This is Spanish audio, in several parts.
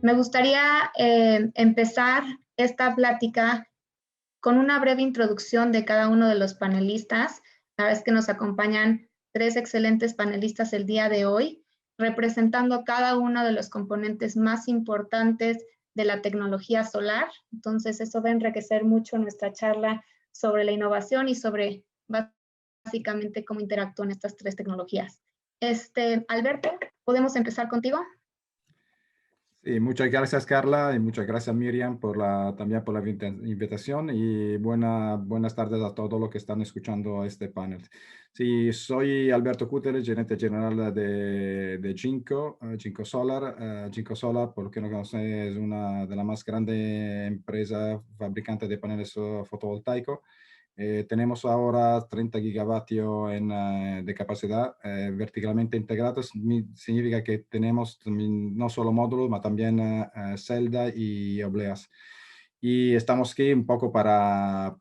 Me gustaría empezar esta plática con una breve introducción de cada uno de los panelistas. La verdad es que nos acompañan tres excelentes panelistas el día de hoy, representando cada uno de los componentes más importantes de la tecnología solar. Entonces, eso va a enriquecer mucho nuestra charla sobre la innovación y sobre básicamente cómo interactúan estas tres tecnologías. Alberto, ¿podemos empezar contigo? Sí, muchas gracias Carla y muchas gracias Miriam también por la invitación y buenas tardes a todos los que están escuchando este panel. Sí, soy Alberto Cuteles, gerente general de Jinko Solar. Jinko Solar, por lo que no conocen, es una de las más grandes empresas fabricantes de paneles fotovoltaicos. Tenemos ahora 30 gigavatios de capacidad verticalmente integrados. Significa que tenemos no solo módulos, pero también celdas y obleas. Y estamos aquí un poco para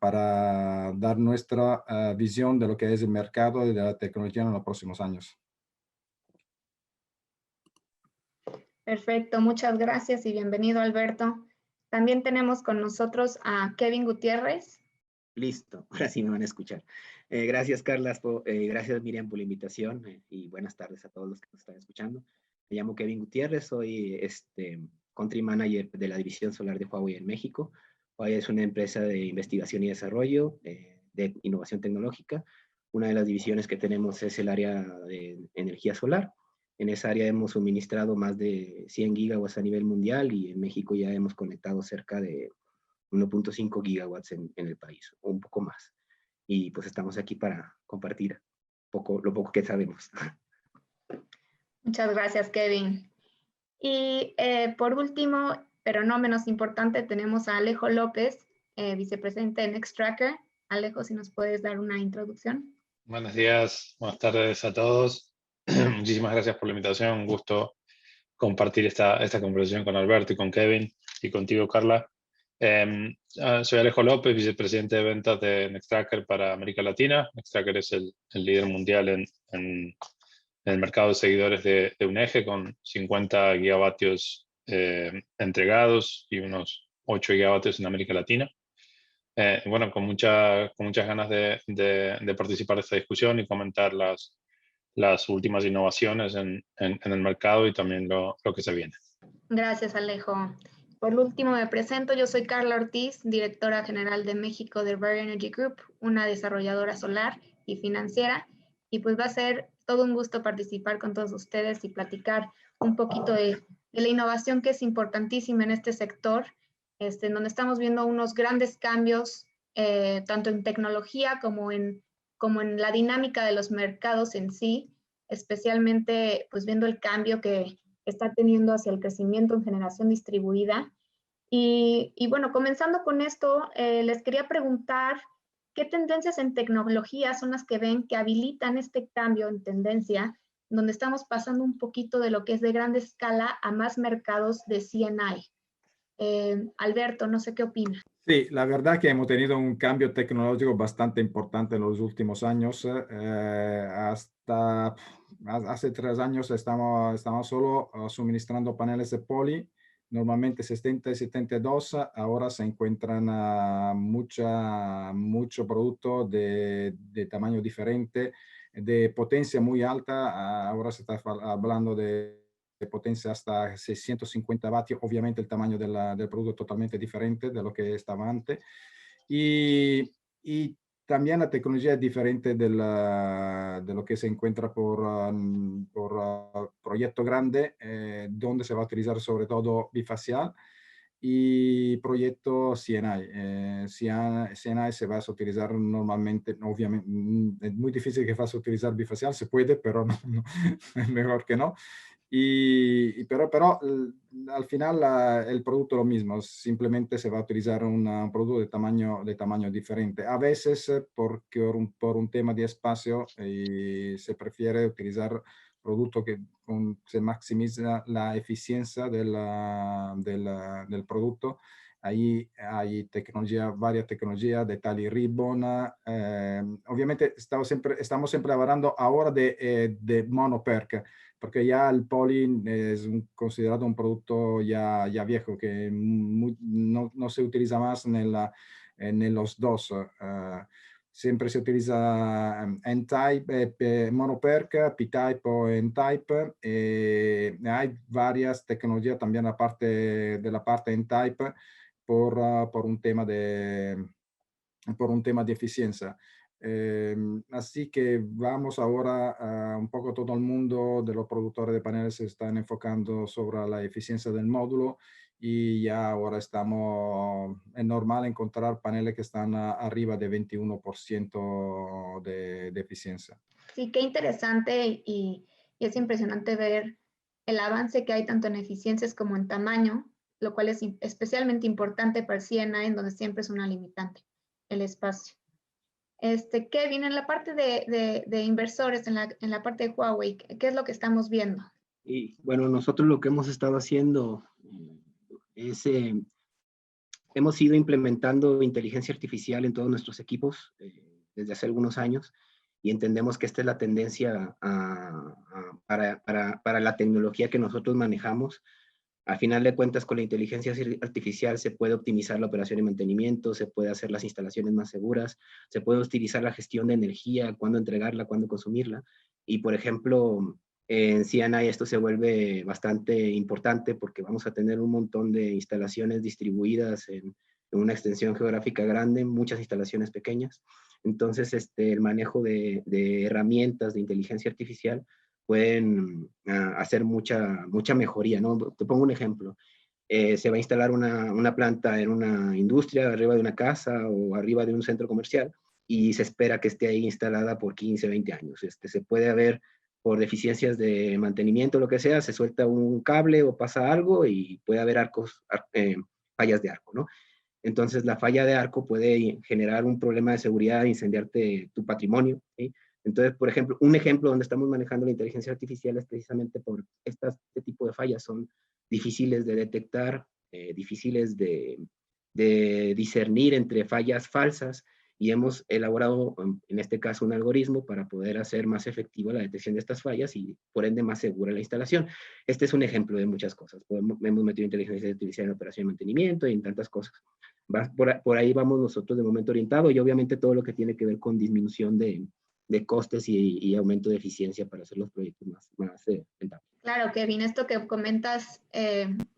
dar nuestra visión de lo que es el mercado y de la tecnología en los próximos años. Perfecto, muchas gracias y bienvenido, Alberto. También tenemos con nosotros a Kevin Gutiérrez. Listo, ahora sí me van a escuchar. Gracias, Carla, gracias, Miriam, por la invitación y buenas tardes a todos los que nos están escuchando. Me llamo Kevin Gutiérrez, soy Country Manager de la División Solar de Huawei en México. Huawei es una empresa de investigación y desarrollo, de innovación tecnológica. Una de las divisiones que tenemos es el área de energía solar. En esa área hemos suministrado más de 100 gigawatts a nivel mundial y en México ya hemos conectado cerca de 1.5 gigawatts en el país, o un poco más. Y pues estamos aquí para compartir lo poco que sabemos. Muchas gracias, Kevin. Y por último, pero no menos importante, tenemos a Alejo López, vicepresidente de Nextracker. Alejo, si nos puedes dar una introducción. Buenos días, buenas tardes a todos. Muchísimas gracias por la invitación. Un gusto compartir esta conversación con Alberto y con Kevin y contigo, Carla. Soy Alejo López, vicepresidente de ventas de Nextracker para América Latina. Nextracker es el líder mundial en el mercado de seguidores de UNEGE, con 50 gigavatios entregados y unos 8 gigavatios en América Latina. Bueno, con muchas ganas de participar de esta discusión y comentar las últimas innovaciones en el mercado y también lo que se viene. Gracias, Alejo. Por último, me presento. Yo soy Carla Ortiz, directora general de México de Rare Energy Group, una desarrolladora solar y financiera. Y pues va a ser todo un gusto participar con todos ustedes y platicar un poquito de la innovación que es importantísima en este sector, en donde estamos viendo unos grandes cambios, tanto en tecnología como en la dinámica de los mercados en sí, especialmente pues viendo el cambio que está teniendo hacia el crecimiento en generación distribuida. Y bueno, comenzando con esto, les quería preguntar qué tendencias en tecnología son las que ven que habilitan este cambio en tendencia, donde estamos pasando un poquito de lo que es de gran escala a más mercados de C&I. Alberto, no sé qué opina. Sí, la verdad que hemos tenido un cambio tecnológico bastante importante en los últimos años. Hasta hace 3 años estamos solo suministrando paneles de poli, normalmente 70 y 72. Ahora se encuentran mucho producto de tamaño diferente, de potencia muy alta. Ahora se está hablando de potencia hasta 650 vatios. Obviamente el tamaño del producto es totalmente diferente de lo que estaba antes. Y también la tecnología es diferente de lo que se encuentra por proyecto grande, donde se va a utilizar sobre todo bifacial y proyecto CNI. CNI se va a utilizar normalmente, obviamente, es muy difícil que vas a utilizar bifacial, se puede, pero no, es mejor que no. Pero al final el producto es lo mismo, simplemente se va a utilizar un producto de tamaño diferente. A veces, porque por un tema de espacio, se prefiere utilizar producto que se maximiza la eficiencia del producto Ahí hay varias tecnologías de tal y ribbon. Obviamente estamos siempre hablando ahora de monoperk, porque ya el poly es considerado un producto ya viejo, que no se utiliza más en los dos. Siempre se utiliza N-type, monoperk, P-type o N-type. Hay varias tecnologías también aparte de la parte N-type por un tema de eficiencia. Así que vamos ahora, un poco todo el mundo de los productores de paneles se están enfocando sobre la eficiencia del módulo, y ya ahora es normal encontrar paneles que están arriba de 21% de eficiencia. Sí, qué interesante y es impresionante ver el avance que hay tanto en eficiencias como en tamaño, lo cual es especialmente importante para el CNI, en donde siempre es una limitante, el espacio. Kevin, en la parte de inversores, en la parte de Huawei, ¿qué es lo que estamos viendo? Y bueno, nosotros lo que hemos estado haciendo es, hemos ido implementando inteligencia artificial en todos nuestros equipos desde hace algunos años, y entendemos que esta es la tendencia para la tecnología que nosotros manejamos. Al final de cuentas, con la inteligencia artificial se puede optimizar la operación y mantenimiento, se puede hacer las instalaciones más seguras, se puede utilizar la gestión de energía, cuándo entregarla, cuándo consumirla. Y, por ejemplo, en CNI esto se vuelve bastante importante porque vamos a tener un montón de instalaciones distribuidas en una extensión geográfica grande, muchas instalaciones pequeñas. Entonces, el manejo de herramientas de inteligencia artificial pueden hacer mucha mejoría, ¿no? Te pongo un ejemplo. Se va a instalar una planta en una industria, arriba de una casa o arriba de un centro comercial, y se espera que esté ahí instalada por 15, 20 años. Se puede haber, por deficiencias de mantenimiento o lo que sea, se suelta un cable o pasa algo y puede haber fallas de arco, ¿no? Entonces, la falla de arco puede generar un problema de seguridad, incendiarte tu patrimonio, ¿sí? Entonces, por ejemplo, un ejemplo donde estamos manejando la inteligencia artificial es precisamente por este tipo de fallas. Son difíciles de detectar, difíciles de discernir entre fallas falsas, y hemos elaborado, en este caso, un algoritmo para poder hacer más efectiva la detección de estas fallas y, por ende, más segura la instalación. Este es un ejemplo de muchas cosas. Hemos metido inteligencia artificial en operación y mantenimiento y en tantas cosas. Por ahí vamos nosotros de momento orientado, y obviamente todo lo que tiene que ver con disminución de costes y aumento de eficiencia para hacer los proyectos más rentables. Claro, Kevin, esto que comentas,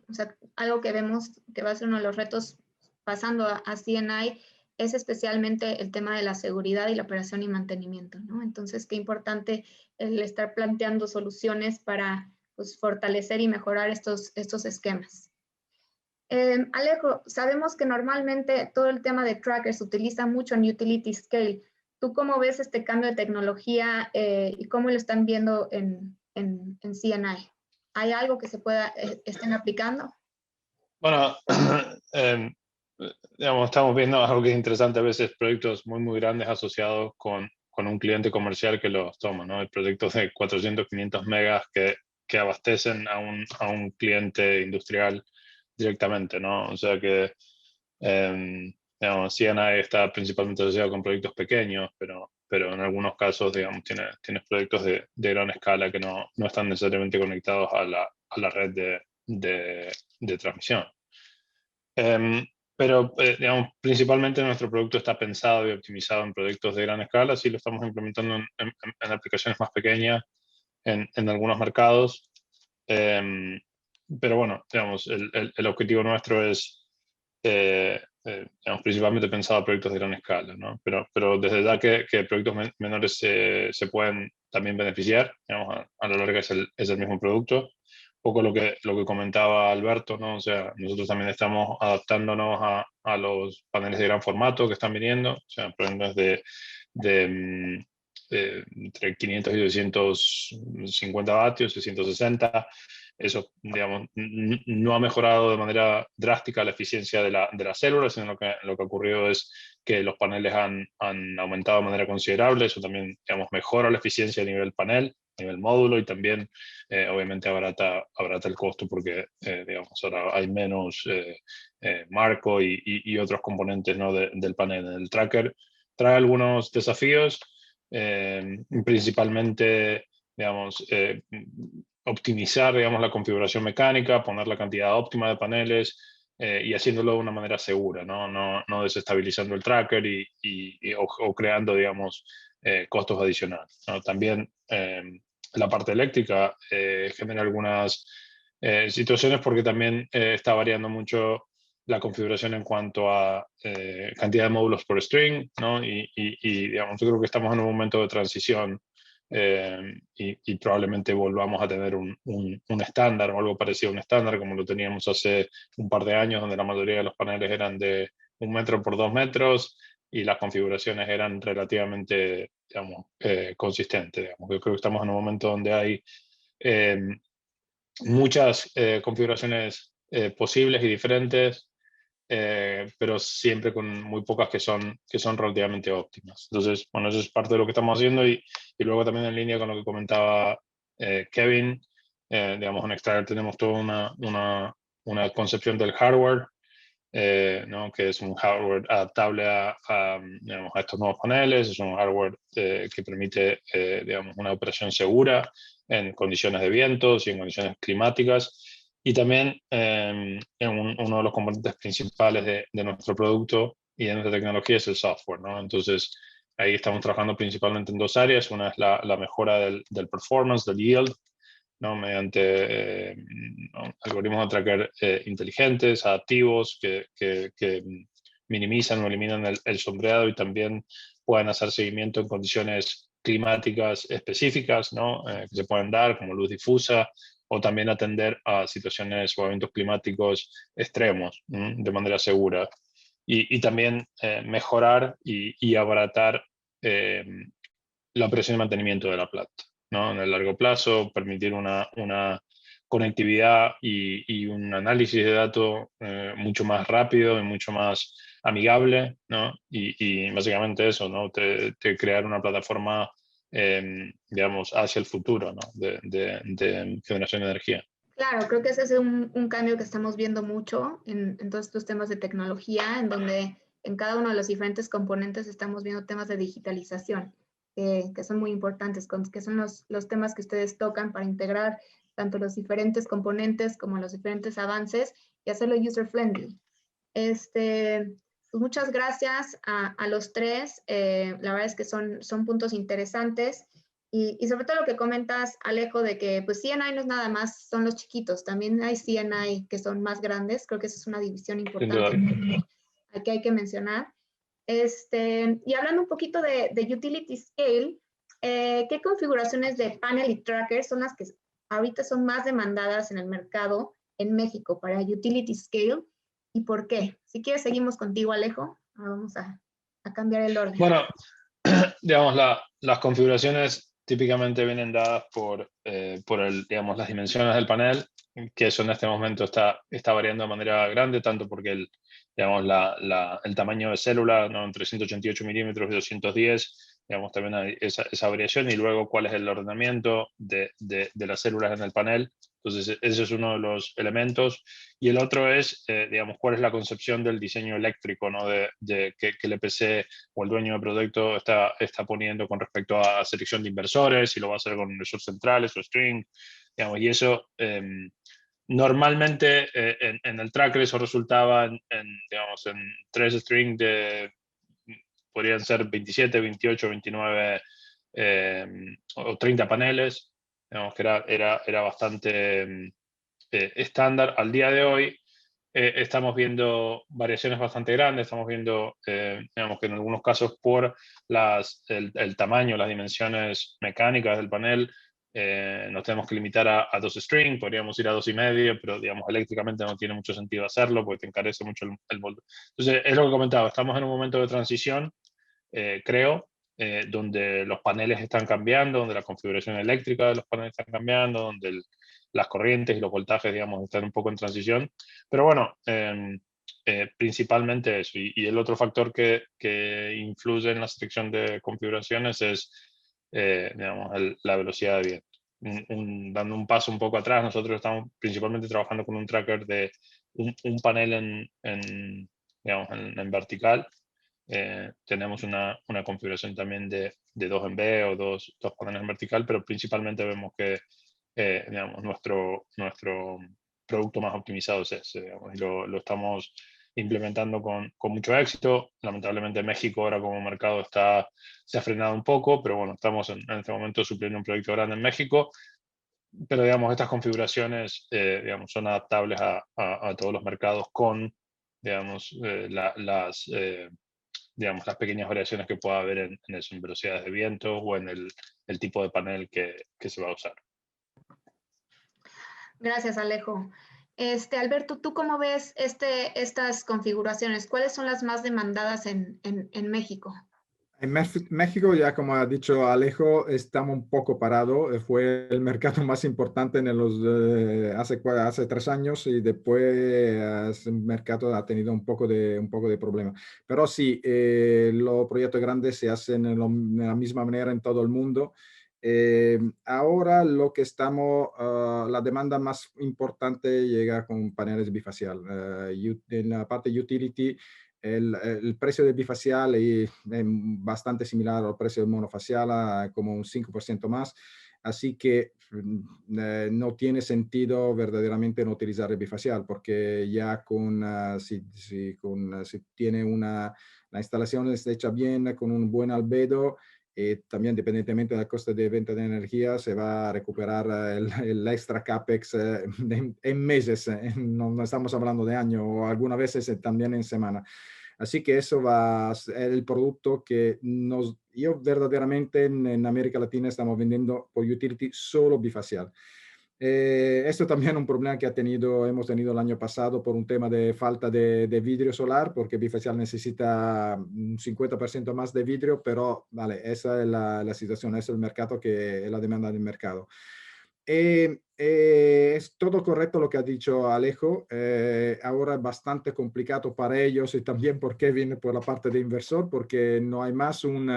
o sea, algo que vemos que va a ser uno de los retos pasando a CNI es especialmente el tema de la seguridad y la operación y mantenimiento, ¿no? Entonces, qué importante el estar planteando soluciones para, pues, fortalecer y mejorar estos esquemas. Alejo, sabemos que normalmente todo el tema de trackers se utiliza mucho en utility scale. ¿Tú cómo ves este cambio de tecnología y cómo lo están viendo en CNI? ¿Hay algo que estén aplicando? Bueno, digamos, estamos viendo algo que es interesante, a veces proyectos muy grandes asociados con un cliente comercial que los toma, ¿no? Hay proyectos de 400, 500 megas que abastecen a un cliente industrial directamente, ¿no? O sea que, digamos, CNI está principalmente asociado con proyectos pequeños, pero en algunos casos, digamos, tienes proyectos de gran escala que no están necesariamente conectados a la red de transmisión. Pero, digamos, principalmente nuestro producto está pensado y optimizado en proyectos de gran escala. Así lo estamos implementando en aplicaciones más pequeñas en algunos mercados. Pero bueno, digamos, el objetivo nuestro es, digamos, principalmente pensado en proyectos de gran escala, ¿no? Pero desde ya que proyectos menores se pueden también beneficiar, digamos, a la larga es el mismo producto. Un poco lo que comentaba Alberto, ¿no? O sea, nosotros también estamos adaptándonos a los paneles de gran formato que están viniendo, o sea, paneles entre 500 y 250 vatios, 660. Eso, digamos, no ha mejorado de manera drástica la eficiencia de la célula, sino lo que ha ocurrido es que los paneles han aumentado de manera considerable. Eso también, digamos, mejora la eficiencia a nivel panel, a nivel módulo, y también, obviamente, abarata el costo porque, digamos, ahora hay menos marco y otros componentes, ¿no?, del panel. El tracker trae algunos desafíos, principalmente, digamos, optimizar, digamos, la configuración mecánica, poner la cantidad óptima de paneles, y haciéndolo de una manera segura, no desestabilizando el tracker o creando, digamos, costos adicionales, ¿no? También la parte eléctrica genera algunas situaciones porque también está variando mucho la configuración en cuanto a cantidad de módulos por string, ¿no? Digamos, yo creo que estamos en un momento de transición, y probablemente volvamos a tener un estándar o algo parecido a un estándar como lo teníamos hace un par de años, donde la mayoría de los paneles eran de 1 metro por 2 metros y las configuraciones eran relativamente, digamos, consistentes. Digamos. Yo creo que estamos en un momento donde hay muchas configuraciones posibles y diferentes, pero siempre con muy pocas que son relativamente óptimas. Entonces, bueno, eso es parte de lo que estamos haciendo, y luego también en línea con lo que comentaba Kevin, digamos, en Extraer tenemos toda una concepción del hardware, ¿no?, que es un hardware adaptable digamos, a estos nuevos paneles. Es un hardware que permite, digamos, una operación segura en condiciones de vientos y en condiciones climáticas. Y también uno de los componentes principales de nuestro producto y de nuestra tecnología es el software, ¿no? Entonces, ahí estamos trabajando principalmente en 2 áreas. Una es la mejora del performance, del yield, ¿no?, mediante ¿no?, algoritmos de tracker inteligentes, adaptivos, que minimizan o eliminan el sombreado y también pueden hacer seguimiento en condiciones climáticas específicas, ¿no?, que se pueden dar, como luz difusa, o también atender a situaciones o eventos climáticos extremos, de manera segura. Y también mejorar y abaratar la operación y mantenimiento de la planta, ¿no? En el largo plazo, permitir una conectividad y un análisis de datos mucho más rápido y mucho más amigable, ¿no? Y básicamente eso, ¿no? Crear una plataforma, digamos, hacia el futuro, ¿no?, de generación de energía. Claro, creo que ese es un cambio que estamos viendo mucho en todos estos temas de tecnología, en donde en cada uno de los diferentes componentes estamos viendo temas de digitalización, que son muy importantes, que son los temas que ustedes tocan para integrar tanto los diferentes componentes como los diferentes avances y hacerlo user-friendly. Pues muchas gracias a los tres. La verdad es que son puntos interesantes. Y sobre todo lo que comentas, Alejo, de que pues CNI no es nada más, son los chiquitos, también hay CNI que son más grandes. Creo que esa es una división importante que hay que mencionar. Y hablando un poquito de utility scale, ¿qué configuraciones de panel y tracker son las que ahorita son más demandadas en el mercado en México para utility scale y por qué? Si quieres, seguimos contigo, Alejo. Ahora vamos a cambiar el orden. Bueno, digamos, las configuraciones típicamente vienen dadas por digamos, las dimensiones del panel, que eso en este momento está variando de manera grande, tanto porque digamos, el tamaño de célula, ¿no?, entre 188 milímetros y 210, digamos, también hay esa variación, y luego cuál es el ordenamiento de las células en el panel. Entonces, ese es uno de los elementos. Y el otro es, digamos, cuál es la concepción del diseño eléctrico, ¿no?, que el EPC o el dueño del producto está poniendo con respecto a selección de inversores, si lo va a hacer con inversores centrales o string, digamos, y eso normalmente en el tracker eso resultaba digamos, en 3 string podrían ser 27, 28, 29 o 30 paneles, digamos que era bastante estándar. Al día de hoy estamos viendo variaciones bastante grandes, estamos viendo, digamos, que en algunos casos por el tamaño, las dimensiones mecánicas del panel, nos tenemos que limitar a 2 string, podríamos ir a 2,5, pero digamos, eléctricamente no tiene mucho sentido hacerlo porque te encarece mucho el molde. Entonces, es lo que comentaba, estamos en un momento de transición, creo, donde los paneles están cambiando, donde la configuración eléctrica de los paneles están cambiando, donde las corrientes y los voltajes, digamos, están un poco en transición. Pero bueno, principalmente eso. Y el otro factor que influye en la selección de configuraciones es, digamos, la velocidad de viento. Dando un paso un poco atrás, nosotros estamos principalmente trabajando con un tracker de un panel digamos, en vertical. Tenemos una configuración también de 2 en B o dos paneles en vertical, pero principalmente vemos que digamos, nuestro producto más optimizado es ese, digamos, y lo estamos implementando con mucho éxito. Lamentablemente México ahora como mercado se ha frenado un poco, pero bueno, estamos en este momento supliendo un proyecto grande en México. Pero digamos, estas configuraciones digamos, son adaptables a todos los mercados con, digamos, digamos, las pequeñas variaciones que pueda haber en velocidades de viento o en el tipo de panel que se va a usar. Gracias, Alejo. Alberto, ¿tú cómo ves estas configuraciones? ¿Cuáles son las más demandadas en México? En México, ya como ha dicho Alejo, estamos un poco parados. Fue el mercado más importante hace 3 años y después el mercado ha tenido un poco de problema. Pero sí, los proyectos grandes se hacen de la misma manera en todo el mundo. Ahora la demanda más importante llega con paneles bifacial. En la parte utility, el precio del bifacial es bastante similar al precio del monofacial, como un 5% más. Así que no tiene sentido verdaderamente no utilizar el bifacial, porque ya si tiene la instalación está hecha bien, con un buen albedo, también independientemente del coste de venta de energía, se va a recuperar el extra CAPEX en meses. No estamos hablando de años, o algunas veces también en semana. Así que eso va a ser el producto que yo verdaderamente en América Latina estamos vendiendo por utility solo bifacial. Esto también es un problema que hemos tenido el año pasado por un tema de falta de vidrio solar, porque bifacial necesita un 50% más de vidrio, pero vale, esa es la situación, es el mercado, que es la demanda del mercado. Es todo correcto lo que ha dicho Alejo. Ahora es bastante complicado para ellos y también por Kevin, por la parte de inversor, porque no hay más un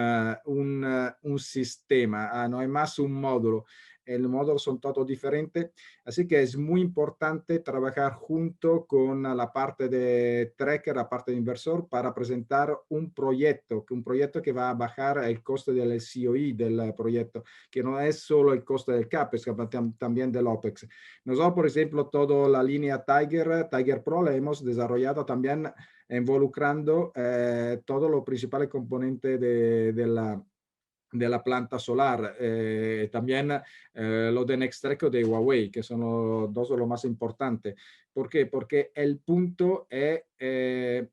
sistema, no hay más un módulo. El módulo son todos diferentes, así que es muy importante trabajar junto con la parte de tracker, la parte de inversor, para presentar un proyecto que va a bajar el coste del COI del proyecto, que no es solo el coste del CAPEX, también del OPEX. Nosotros, por ejemplo, toda la línea Tiger Pro la hemos desarrollado también involucrando todos los principales componentes de la planta solar, también lo de Nextreco de Huawei, que son los dos de los más importantes. ¿Por qué? Porque el punto es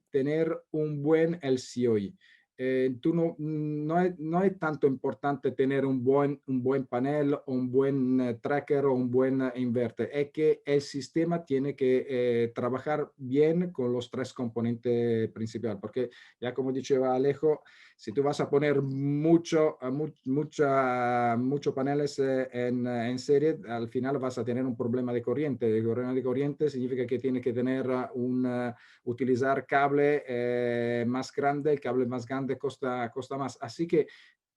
tener un buen LCOI. No es tanto importante tener un buen panel, un buen tracker o un buen inverter. Es que el sistema tiene que trabajar bien con los 3 componentes principales, porque ya como dicho Alejo, si tú vas a poner muchos paneles en serie, al final vas a tener un problema de corriente. El problema de corriente significa que tienes que utilizar cable más grande. El cable más grande costa más. Así que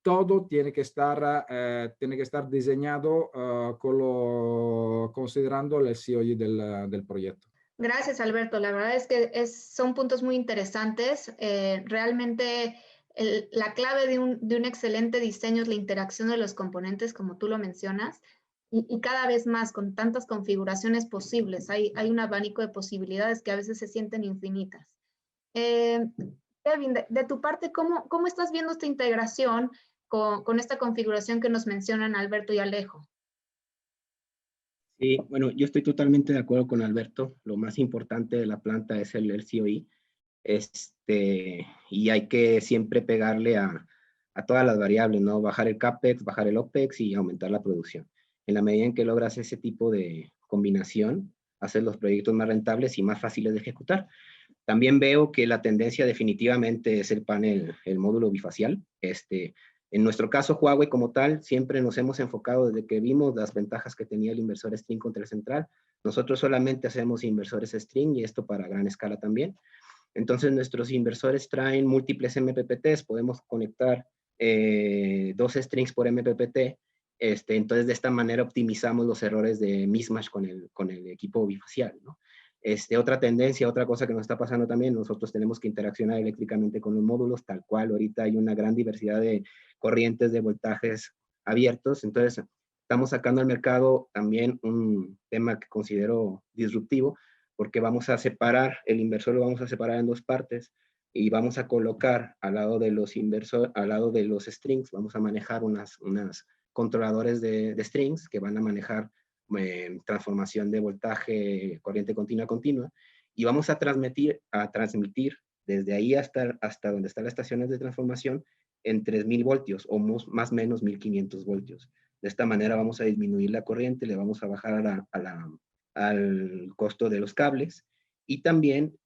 todo tiene que estar diseñado considerando el COI del proyecto. Gracias, Alberto. La verdad es que son puntos muy interesantes. Realmente la clave de un excelente diseño es la interacción de los componentes, como tú lo mencionas, y cada vez más con tantas configuraciones posibles. Hay un abanico de posibilidades que a veces se sienten infinitas. Kevin, de tu parte, ¿cómo estás viendo esta integración con esta configuración que nos mencionan Alberto y Alejo? Sí, bueno, yo estoy totalmente de acuerdo con Alberto. Lo más importante de la planta es el COI. Y hay que siempre pegarle a todas las variables, ¿no? Bajar el CAPEX, bajar el OPEX y aumentar la producción. En la medida en que logras ese tipo de combinación, haces los proyectos más rentables y más fáciles de ejecutar. También veo que la tendencia definitivamente es el panel, el módulo bifacial. En nuestro caso, Huawei como tal, siempre nos hemos enfocado desde que vimos las ventajas que tenía el inversor Stream contra el central, Nosotros solamente hacemos inversores string y esto para gran escala también. Entonces, nuestros inversores traen múltiples MPPTs, podemos conectar 2 strings por MPPT. Entonces, de esta manera optimizamos los errores de mismatch con el equipo bifacial, ¿no? Otra tendencia, otra cosa que nos está pasando también, nosotros tenemos que interaccionar eléctricamente con los módulos, tal cual ahorita hay una gran diversidad de corrientes de voltajes abiertos. Entonces, estamos sacando al mercado también un tema que considero disruptivo, porque vamos a separar, el inversor lo vamos a separar en 2 partes y vamos a colocar al lado de los al lado de los strings, vamos a manejar unas controladores de strings que van a manejar transformación de voltaje, corriente continua, y vamos a transmitir desde ahí hasta donde están las estaciones de transformación en 3000 voltios o más o menos 1500 voltios. De esta manera vamos a disminuir la corriente, le vamos a bajar al costo de los cables y también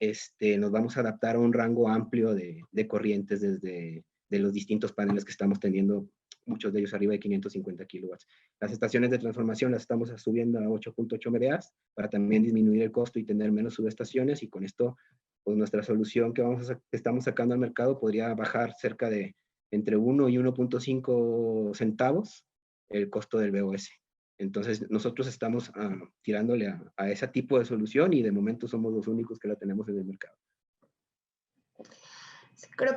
nos vamos a adaptar a un rango amplio de corrientes desde de los distintos paneles que estamos teniendo, muchos de ellos arriba de 550 kilowatts. Las estaciones de transformación las estamos subiendo a 8.8 MVA para también disminuir el costo y tener menos subestaciones, y con esto, pues nuestra solución que estamos sacando al mercado podría bajar cerca de entre 1 y 1.5 centavos el costo del BOS. Entonces, nosotros estamos tirándole a ese tipo de solución y de momento somos los únicos que la tenemos en el mercado. Creo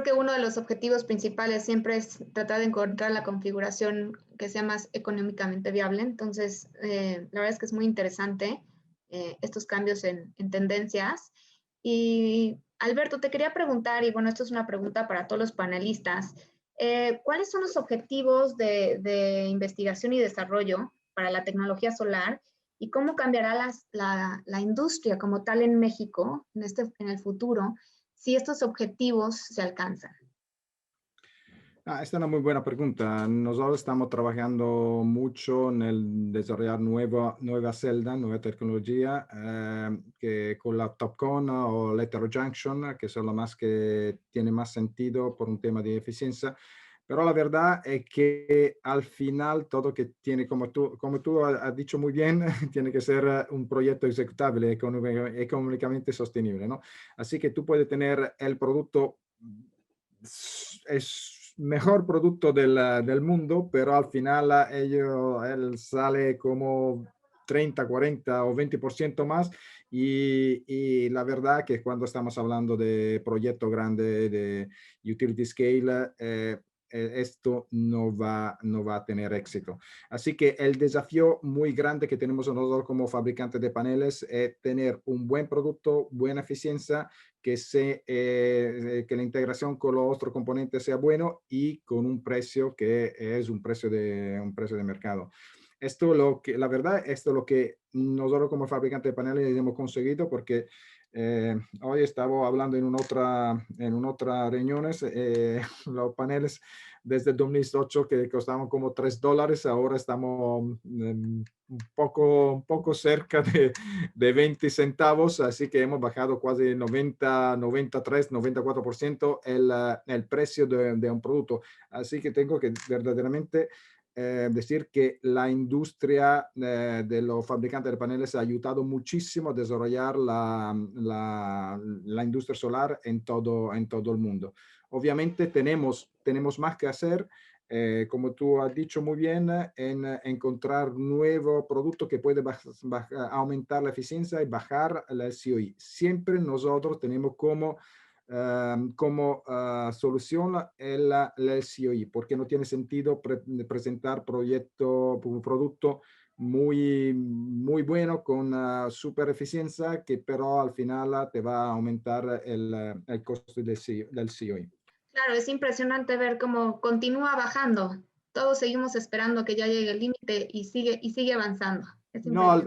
que uno de los objetivos principales siempre es tratar de encontrar la configuración que sea más económicamente viable. Entonces, la verdad es que es muy interesante estos cambios en tendencias. Y Alberto, te quería preguntar, y bueno, esto es una pregunta para todos los panelistas, ¿cuáles son los objetivos de investigación y desarrollo para la tecnología solar y cómo cambiará la industria como tal en México en el futuro si estos objetivos se alcanzan? Esta es una muy buena pregunta. Nosotros estamos trabajando mucho en el desarrollar nueva celda, nueva tecnología, que con la TOPCon o la heterojunction, que son las más que tiene más sentido por un tema de eficiencia. Pero la verdad es que al final todo que tiene, como tú has dicho muy bien, tiene que ser un proyecto ejecutable, económicamente sostenible, ¿no? Así que tú puedes tener el producto, es mejor producto del mundo, pero al final él sale como 30, 40 o 20% más, y la verdad que cuando estamos hablando de proyecto grande, de utility scale, esto no va a tener éxito. Así que el desafío muy grande que tenemos nosotros como fabricantes de paneles es tener un buen producto, buena eficiencia, que la integración con los otros componentes sea bueno y con un precio que es un precio de mercado. La verdad, esto es lo que nosotros como fabricantes de paneles hemos conseguido, porque hoy estaba hablando en una otra reuniones, los paneles desde el 2008 que costaban como $3, ahora estamos un poco cerca de 20 centavos, así que hemos bajado casi 90, 93, 94% el precio de un producto. Así que tengo que verdaderamente decir que la industria de los fabricantes de paneles ha ayudado muchísimo a desarrollar la industria solar en todo el mundo. Obviamente tenemos más que hacer, como tú has dicho muy bien, en encontrar nuevo producto que puede aumentar la eficiencia y bajar la COI. Siempre nosotros tenemos como solución el COI, porque no tiene sentido presentar un producto muy bueno con super eficiencia que pero al final te va a aumentar el costo del COI. Claro, es impresionante ver cómo continúa bajando. Todos seguimos esperando que ya llegue el límite y sigue avanzando. No,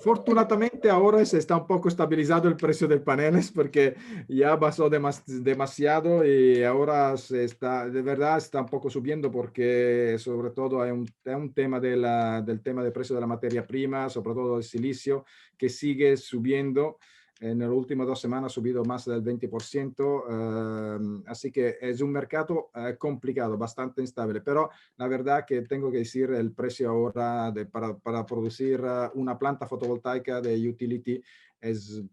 fortunadamente ahora se está un poco estabilizado el precio del paneles, porque ya pasó demasiado y ahora de verdad está un poco subiendo, porque sobre todo hay un tema del tema del precio de la materia prima, sobre todo el silicio, que sigue subiendo. En las últimas 2 semanas ha subido más del 20%, así que es un mercado complicado, bastante instable, pero la verdad que tengo que decir el precio ahora para producir una planta fotovoltaica de utility es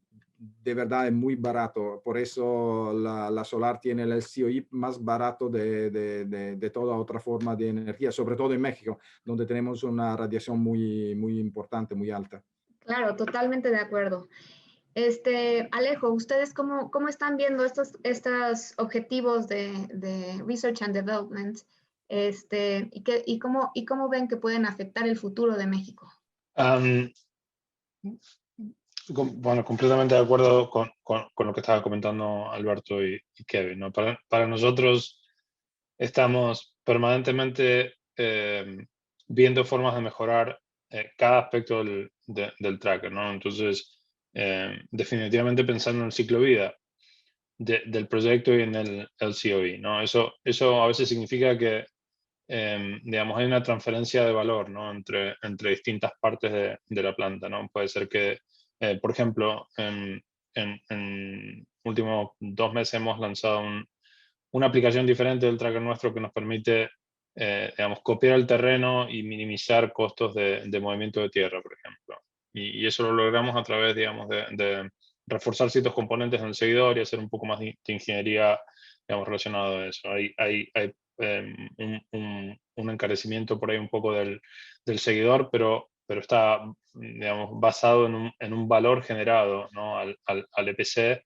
de verdad es muy barato, por eso la solar tiene el LCOE más barato de toda otra forma de energía, sobre todo en México, donde tenemos una radiación muy importante, muy alta. Claro, totalmente de acuerdo. Alejo, ¿ustedes cómo están viendo estos objetivos de Research and Development? Y cómo ven que pueden afectar el futuro de México? Bueno, completamente de acuerdo con lo que estaba comentando Alberto y Kevin, ¿no? Para nosotros estamos permanentemente viendo formas de mejorar cada aspecto del tracker, ¿no? Entonces, definitivamente pensando en el ciclo de vida del proyecto y en el LCOE, ¿no? Eso a veces significa que, digamos, hay una transferencia de valor, ¿no? entre distintas partes de la planta, ¿no? Puede ser que, por ejemplo, en últimos 2 meses hemos lanzado una aplicación diferente del tracker nuestro que nos permite, digamos, copiar el terreno y minimizar costos de movimiento de tierra, por ejemplo. Y eso lo logramos a través, digamos, de reforzar ciertos componentes en el seguidor y hacer un poco más de ingeniería, digamos, relacionado a eso. Hay un encarecimiento por ahí un poco del seguidor, pero está, digamos, basado en un valor generado, ¿no? al EPC,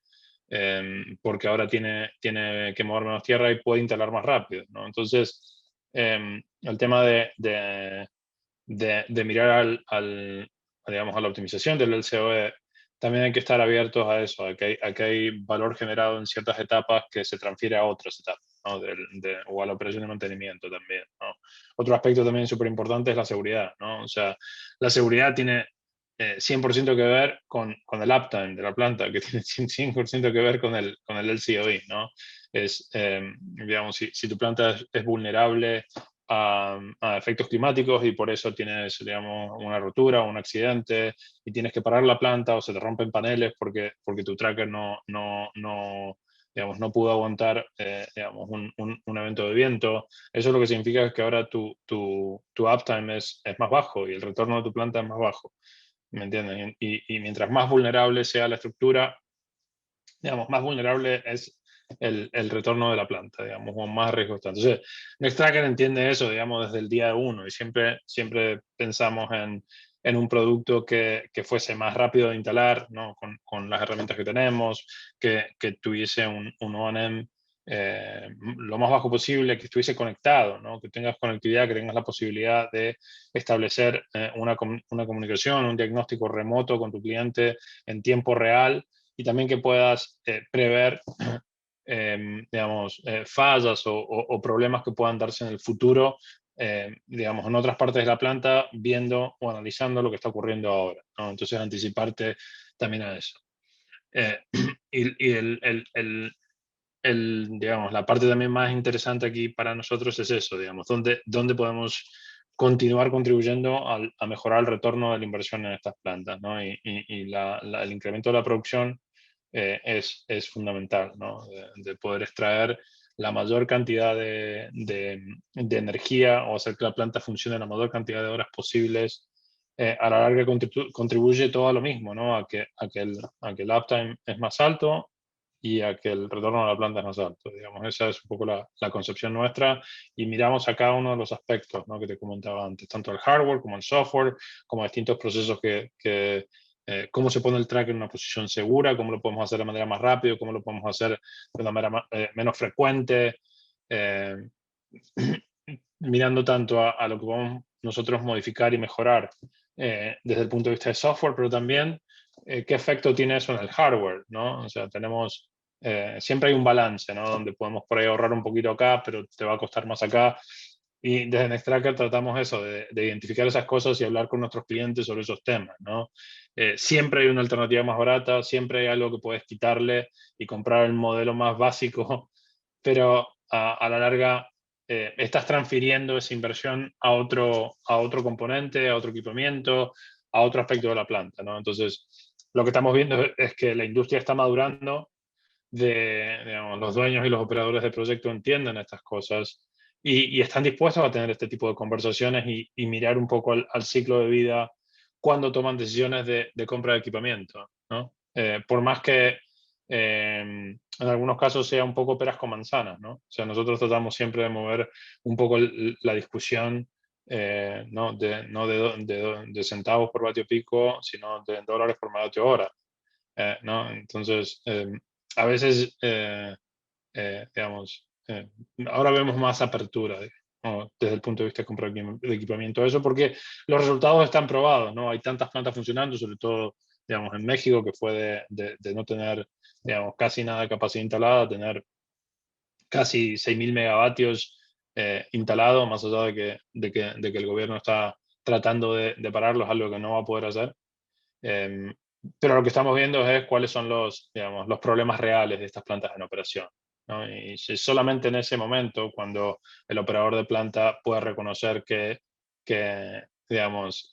porque ahora tiene que mover menos tierra y puede instalar más rápido, ¿no? Entonces, el tema de mirar digamos, a la optimización del LCOE, también hay que estar abiertos a eso, a que hay valor generado en ciertas etapas que se transfiere a otras etapas, ¿no? O a la operación de mantenimiento también, ¿no? Otro aspecto también súper importante es la seguridad, ¿no? O sea, la seguridad tiene 100% que ver con el uptime de la planta, que tiene 100% que ver con el LCOE, ¿no? Digamos, si tu planta es vulnerable a efectos climáticos y por eso tienes, digamos, una rotura o un accidente y tienes que parar la planta o se te rompen paneles porque tu tracker digamos, no pudo aguantar, digamos, un evento de viento. Eso lo que significa es que ahora tu uptime es más bajo y el retorno de tu planta es más bajo. ¿Me entienden? Y mientras más vulnerable sea la estructura, digamos, más vulnerable es el retorno de la planta, digamos, o más riesgo está. Entonces, Nextracker entiende eso, digamos, desde el día 1 y siempre pensamos en un producto que fuese más rápido de instalar, ¿no? Con las herramientas que tenemos, que tuviese un O&M lo más bajo posible, que estuviese conectado, ¿no? Que tengas conectividad, que tengas la posibilidad de establecer una comunicación, un diagnóstico remoto con tu cliente en tiempo real y también que puedas prever, digamos, fallas o problemas que puedan darse en el futuro, digamos, en otras partes de la planta, viendo o analizando lo que está ocurriendo ahora, ¿no? Entonces, anticiparte también a eso. Y digamos, la parte también más interesante aquí para nosotros es eso, digamos, dónde podemos continuar contribuyendo a mejorar el retorno de la inversión en estas plantas, ¿no? Y el incremento de la producción es fundamental, ¿no? De poder extraer la mayor cantidad de energía o hacer que la planta funcione la mayor cantidad de horas posibles. A la larga contribuye todo a lo mismo, ¿no? A que el uptime es más alto y a que el retorno a la planta es más alto. Digamos, esa es un poco la concepción nuestra y miramos a cada uno de los aspectos, ¿no? Que te comentaba antes, tanto el hardware como el software, como distintos procesos cómo se pone el tracker en una posición segura, cómo lo podemos hacer de manera más rápida, cómo lo podemos hacer de una manera menos frecuente, mirando tanto a lo que podemos nosotros modificar y mejorar desde el punto de vista de software, pero también qué efecto tiene eso en el hardware, ¿no? O sea, siempre hay un balance, ¿no? Donde podemos por ahí ahorrar un poquito acá, pero te va a costar más acá. Y desde Nextracker tratamos eso, de identificar esas cosas y hablar con nuestros clientes sobre esos temas, ¿no? Siempre hay una alternativa más barata, siempre hay algo que puedes quitarle y comprar el modelo más básico, pero a la larga estás transfiriendo esa inversión a otro componente, a otro equipamiento, a otro aspecto de la planta, ¿no? Entonces, lo que estamos viendo es que la industria está madurando, digamos, los dueños y los operadores de proyecto entienden estas cosas y están dispuestos a tener este tipo de conversaciones y mirar un poco al ciclo de vida cuando toman decisiones de compra de equipamiento, ¿no? Por más que en algunos casos sea un poco peras con manzanas, ¿no? O sea, nosotros tratamos siempre de mover un poco la discusión, no de centavos por vatio pico, sino de dólares por megavatio hora, ¿no? Entonces, a veces, digamos, ahora vemos más apertura, ¿no? Desde el punto de vista de compra de equipamiento, eso porque los resultados están probados, ¿no? Hay tantas plantas funcionando, sobre todo, digamos, en México, que fue de no tener, digamos, casi nada de capacidad instalada, a tener casi 6.000 megavatios instalados, más allá de que el gobierno está tratando de pararlo, es algo que no va a poder hacer. Pero lo que estamos viendo es cuáles son digamos, los problemas reales de estas plantas en operación, ¿no? Y solamente en ese momento, cuando el operador de planta puede reconocer digamos,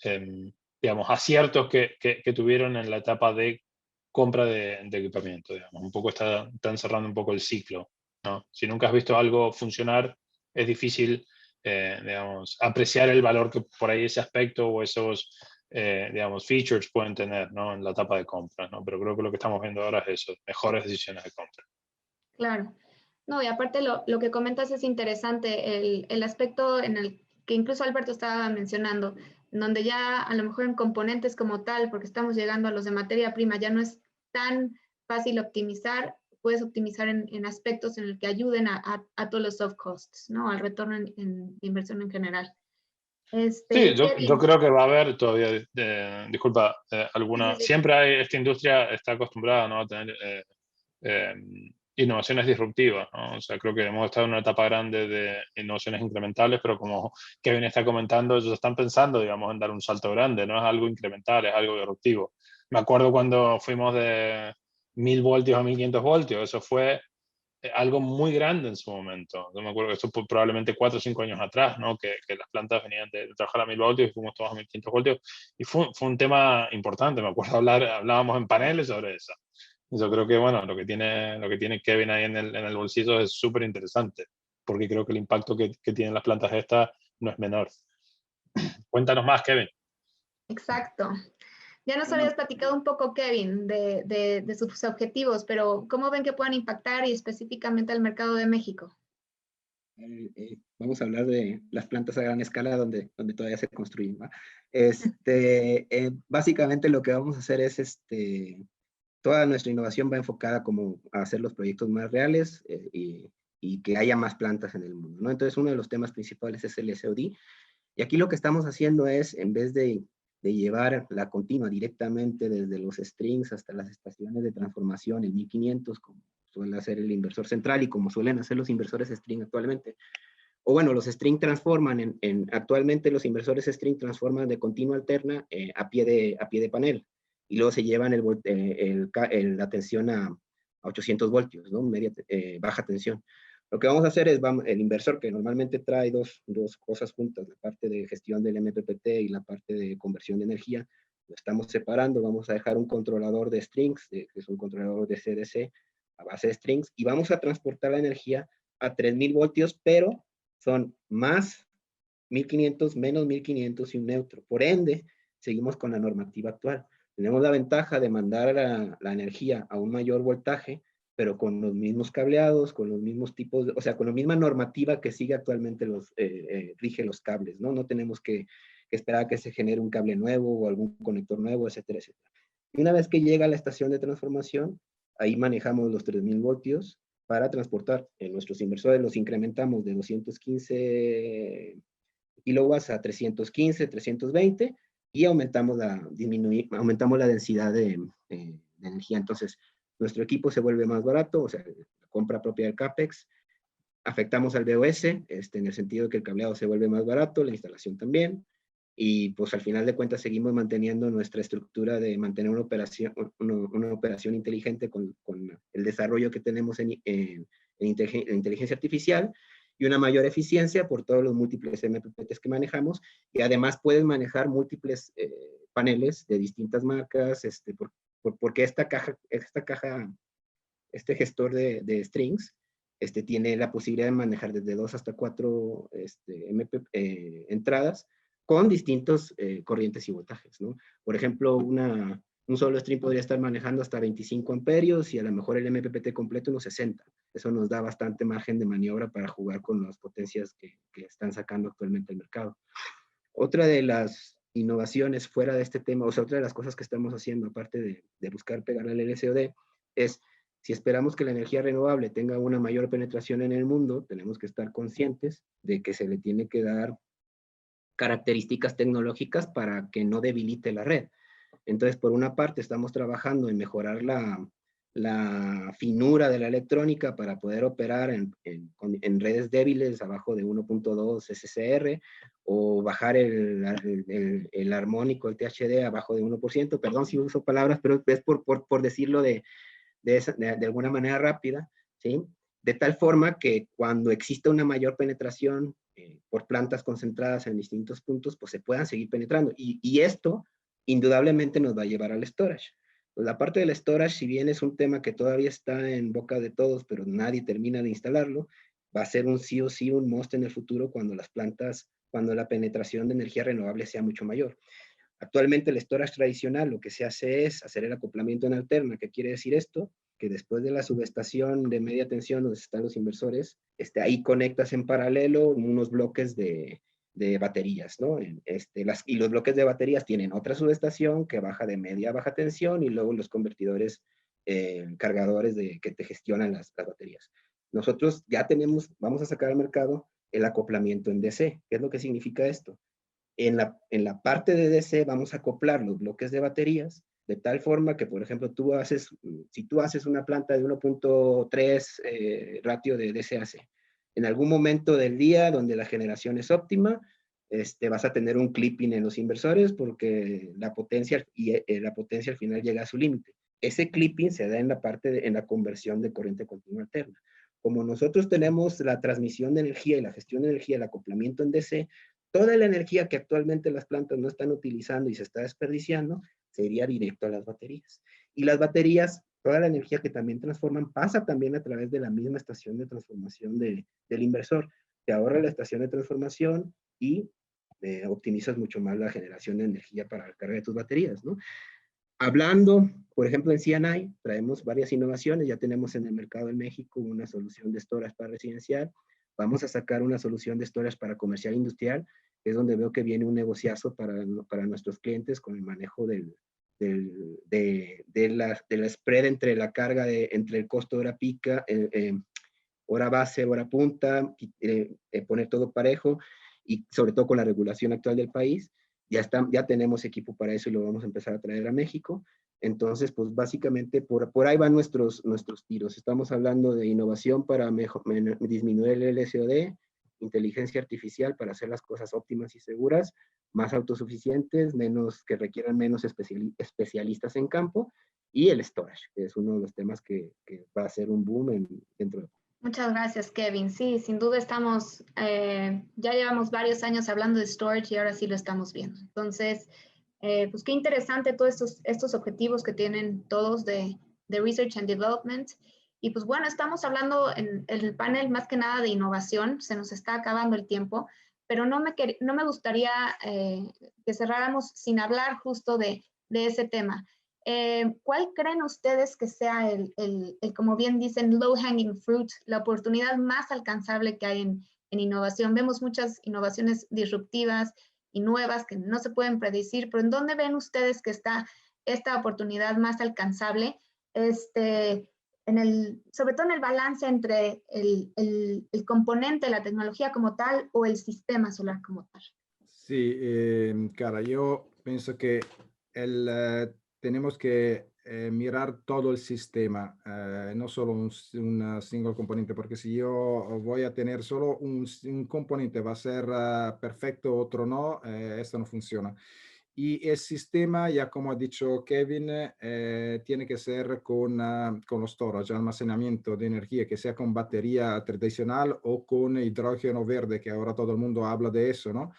digamos, aciertos que tuvieron en la etapa de compra de equipamiento, digamos, un poco están cerrando un poco el ciclo, ¿no? Si nunca has visto algo funcionar, es difícil, digamos, apreciar el valor que por ahí ese aspecto o esos digamos, features pueden tener, ¿no? En la etapa de compra, ¿no? Pero creo que lo que estamos viendo ahora es eso, mejores decisiones de compra. Claro. No, y aparte lo que comentas es interesante, el aspecto en el que incluso Alberto estaba mencionando, en donde ya a lo mejor en componentes como tal, porque estamos llegando a los de materia prima, ya no es tan fácil optimizar, puedes optimizar en aspectos en el que ayuden a todos los soft costs, ¿no? Al retorno en inversión en general. Sí, yo Kevin, creo que va a haber todavía, disculpa, alguna, sí, sí, siempre hay, esta industria está acostumbrada, ¿no? A tener innovaciones disruptivas, ¿no? O sea, creo que hemos estado en una etapa grande de innovaciones incrementales, pero como Kevin está comentando, ellos están pensando, digamos, en dar un salto grande, no es algo incremental, es algo disruptivo. Me acuerdo cuando fuimos de 1.000 voltios a 1.500 voltios, eso fue algo muy grande en su momento. Yo me acuerdo que esto probablemente 4 o 5 años atrás, ¿no? Que las plantas venían de trabajar a 1.000 voltios y fuimos todos a 1.500 voltios. Y fue un tema importante. Me acuerdo hablábamos en paneles sobre eso. Y yo creo que, bueno, lo que tiene Kevin ahí en el bolsillo es súper interesante, porque creo que el impacto que tienen las plantas estas no es menor. Cuéntanos más, Kevin. exacto. Ya nos habías platicado un poco, Kevin, de sus objetivos, pero ¿cómo ven que puedan impactar y específicamente al mercado de México? Vamos a hablar de las plantas a gran escala donde todavía se construyen, ¿va? Básicamente lo que vamos a hacer es, toda nuestra innovación va enfocada como a hacer los proyectos más reales y que haya más plantas en el mundo, ¿no? Entonces uno de los temas principales es el SOD. Y aquí lo que estamos haciendo es, en vez de llevar la continua directamente desde los strings hasta las estaciones de transformación en 1500, como suele hacer el inversor central y como suelen hacer los inversores string actualmente, o bueno, los string transforman, actualmente los inversores string transforman de continua alterna a pie de panel, y luego se llevan la tensión a 800 voltios, ¿no? Baja tensión. Lo que vamos a hacer es, el inversor que normalmente trae dos cosas juntas, la parte de gestión del MPPT y la parte de conversión de energía, lo estamos separando. Vamos a dejar un controlador de strings, que es un controlador de CDC a base de strings, y vamos a transportar la energía a 3.000 voltios, pero son más 1.500, menos 1.500 y un neutro. Por ende, seguimos con la normativa actual. Tenemos la ventaja de mandar la energía a un mayor voltaje, pero con los mismos cableados, con los mismos tipos, o sea, con la misma normativa que sigue actualmente rige los cables, ¿no? No tenemos que esperar a que se genere un cable nuevo o algún conector nuevo, etcétera, etcétera. Y una vez que llega a la estación de transformación, ahí manejamos los 3.000 voltios para transportar. En nuestros inversores los incrementamos de 215 kilowatts a 315, 320 y aumentamos la densidad de energía. Entonces, nuestro equipo se vuelve más barato, o sea, la compra propia del CAPEX. Afectamos al BOS, en el sentido de que el cableado se vuelve más barato, la instalación también. Y pues al final de cuentas seguimos manteniendo nuestra estructura de mantener una operación inteligente con el desarrollo que tenemos en inteligencia artificial y una mayor eficiencia por todos los múltiples MPPTs que manejamos. Y además puedes manejar múltiples paneles de distintas marcas, porque esta caja, este gestor de strings, tiene la posibilidad de manejar desde 2 hasta 4 entradas con distintos corrientes y voltajes, ¿no? Por ejemplo, un solo string podría estar manejando hasta 25 amperios y a lo mejor el MPPT completo unos 60. Eso nos da bastante margen de maniobra para jugar con las potencias que están sacando actualmente el mercado. Otra de las innovaciones fuera de este tema, o sea, otra de las cosas que estamos haciendo, aparte de buscar pegar al LCOD, es si esperamos que la energía renovable tenga una mayor penetración en el mundo, tenemos que estar conscientes de que se le tiene que dar características tecnológicas para que no debilite la red. Entonces, por una parte, estamos trabajando en mejorar la finura de la electrónica para poder operar en redes débiles abajo de 1.2 SCR o bajar el armónico, el THD abajo de 1%. Perdón si uso palabras, pero es por decirlo de alguna manera rápida, ¿sí? De tal forma que cuando exista una mayor penetración por plantas concentradas en distintos puntos, pues se puedan seguir penetrando. Y esto indudablemente nos va a llevar al storage. Pues la parte del storage, si bien es un tema que todavía está en boca de todos, pero nadie termina de instalarlo, va a ser un sí o sí, un must en el futuro cuando cuando la penetración de energía renovable sea mucho mayor. Actualmente el storage tradicional lo que se hace es hacer el acoplamiento en alterna. ¿Qué quiere decir esto? Que después de la subestación de media tensión donde están los inversores, ahí conectas en paralelo unos bloques de baterías, ¿no? Y los bloques de baterías tienen otra subestación que baja de media a baja tensión y luego los convertidores, cargadores que te gestionan las baterías. Nosotros ya vamos a sacar al mercado el acoplamiento en DC. ¿Qué es lo que significa esto? En la parte de DC vamos a acoplar los bloques de baterías de tal forma que, por ejemplo, si tú haces una planta de 1.3 ratio de DC-AC, en algún momento del día donde la generación es óptima, vas a tener un clipping en los inversores porque la potencia al final llega a su límite. Ese clipping se da en la conversión de corriente continua alterna. Como nosotros tenemos la transmisión de energía y la gestión de energía, el acoplamiento en DC, toda la energía que actualmente las plantas no están utilizando y se está desperdiciando, se iría directo a las baterías. Y las baterías, toda la energía que también transforman, pasa también a través de la misma estación de transformación del inversor. Te ahorra la estación de transformación y optimizas mucho más la generación de energía para la carga de tus baterías, ¿no? Hablando, por ejemplo, en C&I, traemos varias innovaciones. Ya tenemos en el mercado en México una solución de storage para residencial. Vamos a sacar una solución de storage para comercial industrial, que es donde veo que viene un negociazo para nuestros clientes con el manejo de la spread entre la carga, entre el costo de hora pica, hora base, hora punta, poner todo parejo y sobre todo con la regulación actual del país. Ya tenemos equipo para eso y lo vamos a empezar a traer a México. Entonces, pues básicamente por ahí van nuestros tiros. Estamos hablando de innovación para disminuir el LCOD, inteligencia artificial para hacer las cosas óptimas y seguras, más autosuficientes, que requieran menos especialistas en campo, y el storage, que es uno de los temas que va a ser un boom dentro de... Muchas gracias, Kevin. Sí, sin duda ya llevamos varios años hablando de storage y ahora sí lo estamos viendo. Entonces, pues qué interesante todos estos objetivos que tienen todos de Research and Development. Y pues bueno, estamos hablando en el panel más que nada de innovación, se nos está acabando el tiempo, pero no me gustaría que cerráramos sin hablar justo de ese tema. ¿Cuál creen ustedes que sea como bien dicen, low hanging fruit, la oportunidad más alcanzable que hay en innovación? Vemos muchas innovaciones disruptivas y nuevas que no se pueden predecir, pero ¿en dónde ven ustedes que está esta oportunidad más alcanzable? Sobre todo en el balance entre el componente, la tecnología como tal o el sistema solar como tal. Sí, cara, yo pienso que tenemos que mirar todo el sistema, no solo un single componente, porque si yo voy a tener solo un componente, va a ser perfecto, otro no, esto no funciona. Y el sistema, ya como ha dicho Kevin, tiene que ser con los storage, almacenamiento de energía, que sea con batería tradicional o con hidrógeno verde, que ahora todo el mundo habla de eso, ¿no?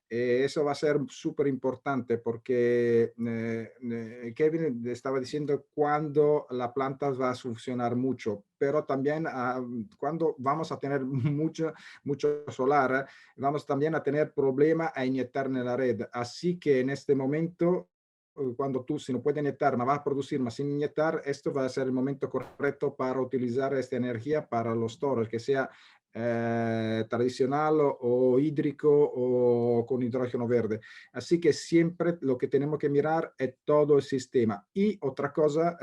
Eso va a ser súper importante porque Kevin estaba diciendo cuándo la planta va a funcionar mucho, pero también cuando vamos a tener mucho solar, vamos también a tener problema a inyectar en la red. Así que en este momento, cuando tú, si no puedes inyectar, no vas a producir más sin inyectar, esto va a ser el momento correcto para utilizar esta energía para los storage, que sea tradicional o hídrico o con hidrógeno verde. Así que siempre lo que tenemos que mirar es todo el sistema. Y otra cosa,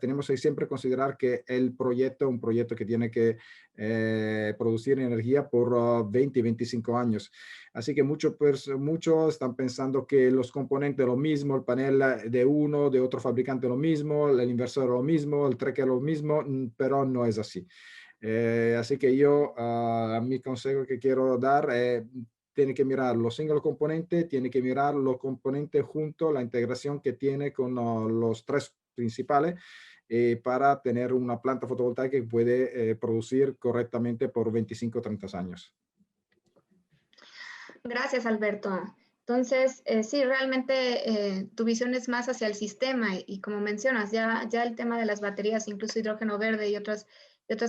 tenemos que siempre considerar que el proyecto es un proyecto que tiene que producir energía por 20 y 25 años. Así que muchos están pensando que los componentes lo mismo, el panel de uno, de otro fabricante lo mismo, el inversor lo mismo, el tracker lo mismo, pero no es así. Así que yo, mi consejo que quiero dar es, tiene que mirar los single componentes, tiene que mirar los componentes junto, la integración que tiene con los tres principales para tener una planta fotovoltaica que puede producir correctamente por 25 o 30 años. Gracias, Alberto. Entonces, sí, realmente tu visión es más hacia el sistema y como mencionas, ya el tema de las baterías, incluso hidrógeno verde y otras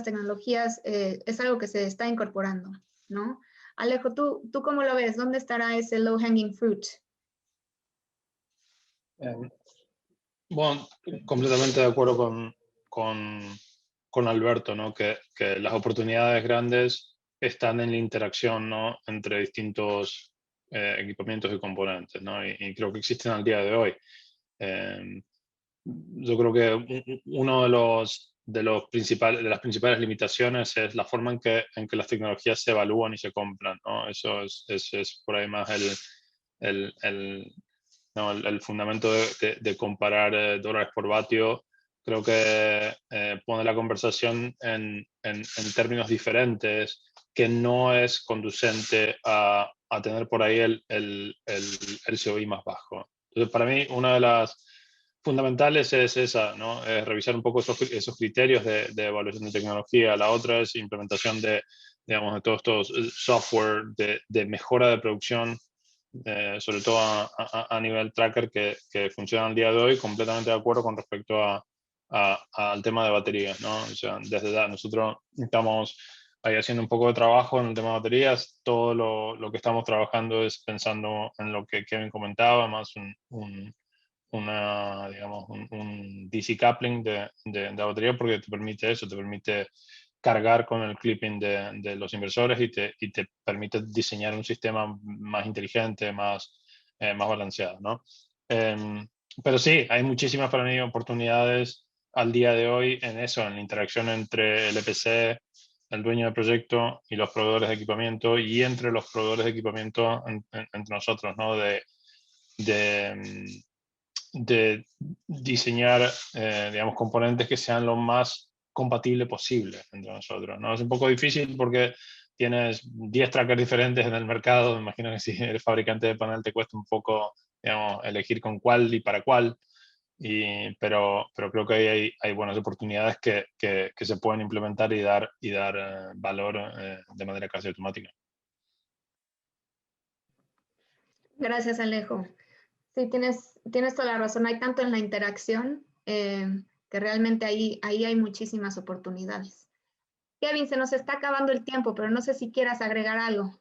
tecnologías, es algo que se está incorporando, ¿no? Alejo, ¿tú cómo lo ves? ¿Dónde estará ese low hanging fruit? Bueno, completamente de acuerdo con Alberto, ¿no? Que las oportunidades grandes están en la interacción, ¿no? Entre distintos equipamientos y componentes, ¿no? Y creo que existen al día de hoy. Yo creo que uno de las principales limitaciones es la forma en que las tecnologías se evalúan y se compran, ¿no? Eso es por ahí más el fundamento de comparar dólares por vatio. Creo que pone la conversación en términos diferentes, que no es conducente a tener por ahí el COI más bajo. Entonces, para mí, una de las fundamentales es esa, ¿no? Es revisar un poco esos criterios de evaluación de tecnología. La otra es implementación de todos estos software de mejora de producción, sobre todo a nivel tracker que funciona al día de hoy. Completamente de acuerdo con respecto al tema de baterías, ¿no? O sea, desde ya nosotros estamos ahí haciendo un poco de trabajo en el tema de baterías. Todo lo que estamos trabajando es pensando en lo que Kevin comentaba, más un DC coupling de batería, porque te permite eso, te permite cargar con el clipping de los inversores y te permite diseñar un sistema más inteligente, más balanceado, ¿no? Pero sí, hay muchísimas para mí oportunidades al día de hoy en eso, en la interacción entre el EPC, el dueño del proyecto y los proveedores de equipamiento, y entre los proveedores de equipamiento entre nosotros, ¿no? De diseñar, digamos, componentes que sean lo más compatible posible entre nosotros, ¿no? Es un poco difícil porque tienes 10 trackers diferentes en el mercado. Me imagino que si eres fabricante de panel te cuesta un poco, digamos, elegir con cuál y para cuál, pero creo que ahí hay buenas oportunidades que se pueden implementar y dar valor de manera casi automática. Gracias, Alejo. Sí, tienes toda la razón. Hay tanto en la interacción que realmente ahí hay muchísimas oportunidades. Kevin, se nos está acabando el tiempo, pero no sé si quieras agregar algo.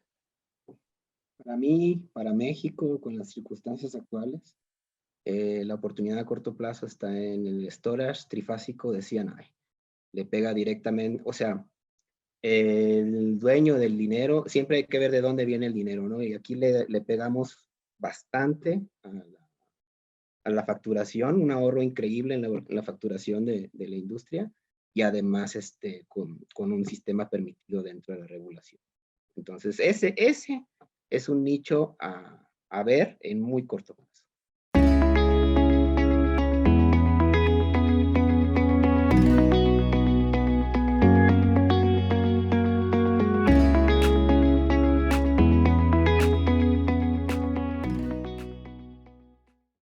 Para mí, para México, con las circunstancias actuales, la oportunidad a corto plazo está en el storage trifásico de C&I. Le pega directamente, o sea, el dueño del dinero, siempre hay que ver de dónde viene el dinero, ¿no? Y aquí le pegamos bastante a la facturación, un ahorro increíble en la facturación de la industria, y además con un sistema permitido dentro de la regulación. Entonces, ese es un nicho a ver en muy corto plazo.